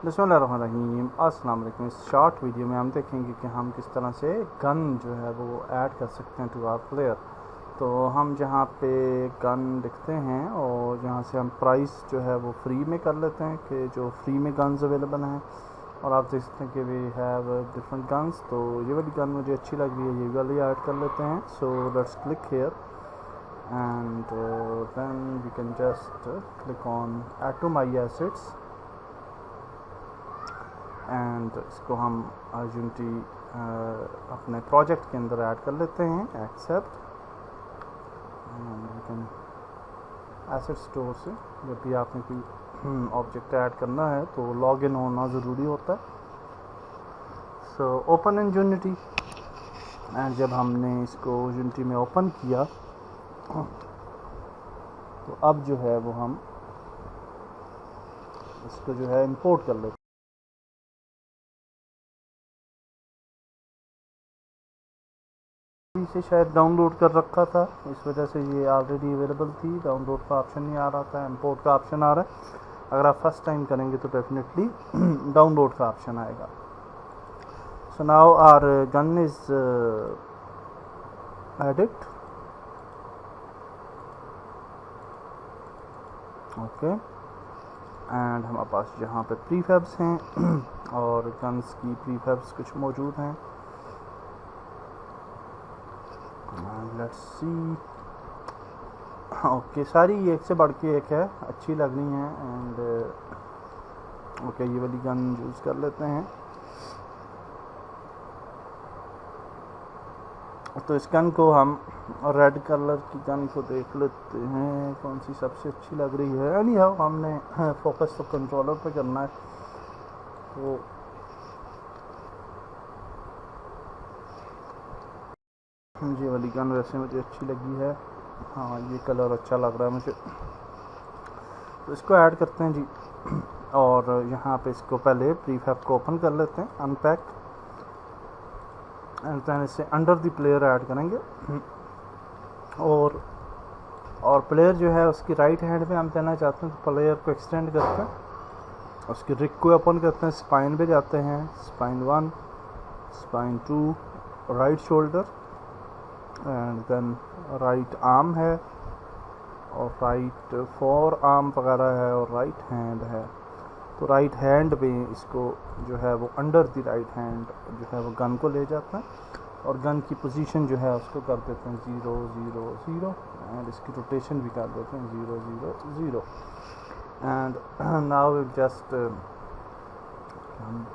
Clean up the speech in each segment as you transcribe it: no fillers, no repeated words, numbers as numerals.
बिस्मिल्लाहिर्रहमानिर्रहीम। अस्सलाम वालेकुम। इस शॉर्ट वीडियो में हम देखेंगे कि हम किस तरह से गन जो है वो ऐड कर सकते हैं टू आवर प्लेयर। तो हम जहाँ पे गन लिखते हैं और जहाँ से हम प्राइस जो है वो फ्री में कर लेते हैं कि जो फ्री में गन्स अवेलेबल हैं, और आप देख सकते हैं कि वी हैव डिफरेंट गन्स। तो ये वाली गन मुझे अच्छी लग रही है, ये वाली ऐड कर लेते हैं। So let's click here and then we can just click on add to my assets and इसको हम यूनिटी अपने प्रोजेक्ट के अंदर ऐड कर लेते हैं। एक्सेप्ट एंड एसेट स्टोर से जब भी आपने कोई ऑब्जेक्ट ऐड करना है तो लॉग इन होना ज़रूरी होता है। So open in unity and जब हमने इसको यूनिटी में ओपन किया तो अब जो है वो हम इसको जो है इंपोर्ट कर लेते हैं। से शायद डाउनलोड कर रखा था, इस वजह से ये ऑलरेडी अवेलेबल थी। डाउनलोड का ऑप्शन नहीं आ रहा था, इंपोर्ट का ऑप्शन आ रहा है। अगर आप फर्स्ट टाइम करेंगे तो डेफिनेटली डाउनलोड का ऑप्शन आएगा। So now our gun is edit. Okay and हमारे पास यहाँ पे प्रीफैब्स हैं और गन्स की प्रीफैब्स कुछ मौजूद हैं। Let's see. ओके, सारी एक से बढ़ के एक है, अच्छी लग रही हैं। एंड ओके, ये वाली गन यूज़ कर लेते हैं। तो इस गन को हम रेड कलर की गन को देख लेते हैं कौन सी सबसे अच्छी लग रही है। एनी हाउ हमने फोकस तो कंट्रोलर पे करना है। तो ये वाली गन वैसे मुझे अच्छी लगी है। हाँ, ये कलर अच्छा लग रहा है मुझे, तो इसको ऐड करते हैं जी। और यहाँ पे इसको पहले प्रीफैब को ओपन कर लेते हैं, अनपैक एंड देन इसे अंडर द प्लेयर ऐड करेंगे। और प्लेयर जो है उसकी राइट हैंड में हम देना चाहते हैं, तो प्लेयर को एक्सटेंड करते हैं, उसकी रिग को ओपन करते हैं, स्पाइन पे जाते हैं, spine 1, spine 2, right shoulder and then right arm है और राइट फोर आर्म वगैरह है और राइट हैंड है। तो राइट हैंड में इसको जो है वो अंडर द राइट हैंड जो है वो गन को ले जाता है और गन की पोजीशन जो है उसको कर देते हैं 0 0 0 एंड इसकी रोटेशन भी कर देते हैं 0 0 0 एंड नाउ विल जस्ट हम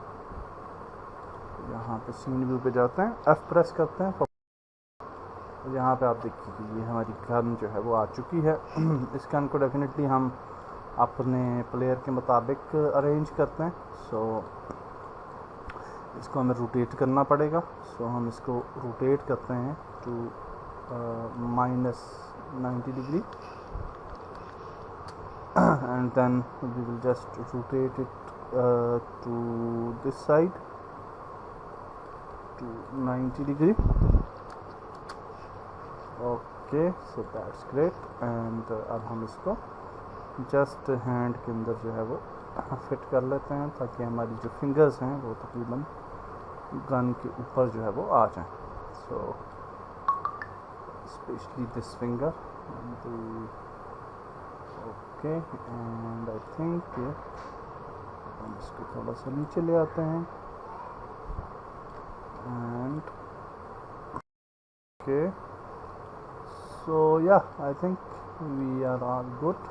यहाँ पे सीन व्यू पे जाते हैं, F प्रेस करते हैं। यहाँ पे आप देखिए कि ये हमारी गन जो है वो आ चुकी है। इस गन को डेफिनेटली हम अपने प्लेयर के मुताबिक अरेंज करते हैं। सो इसको हमें रोटेट करना पड़ेगा। सो हम इसको रोटेट करते हैं to -90 degree and then we will just rotate it to this side to 90 degree. Okay, so that's great. And अब हम इसको जस्ट हैंड के अंदर जो है वो फिट कर लेते हैं ताकि हमारी जो फिंगर्स हैं वो तकरीबन गन के ऊपर जो है वो आ जाएं। So specially this finger. Okay and I think हम इसको थोड़ा सा नीचे ले आते हैं एंड ओके, सो या I think we are all good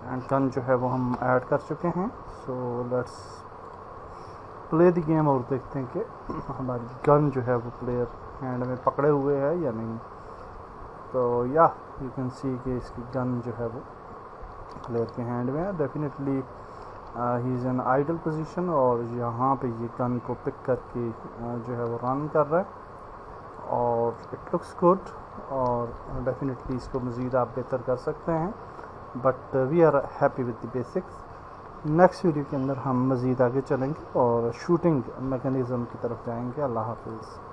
and gun जो है वो हम ऐड कर चुके हैं। So let's play the game और देखते हैं कि हमारी गन जो है वो प्लेयर हैंड में पकड़े हुए है या नहीं। तो या यू कैन सी कि इसकी गन जो है वो प्लेयर के हैंड में है। Definitely he is an ideal position और यहाँ पे ये गन को पिक करके जो है वो रन कर रहा है और इट लुक्स गुड। और डेफिनेटली इसको मज़ीद आप बेहतर कर सकते हैं, but we are happy with the basics. Next video के अंदर हम मज़ीद आगे चलेंगे और शूटिंग मैकेनिज़्म की तरफ जाएंगे। अल्लाह हाफिज़।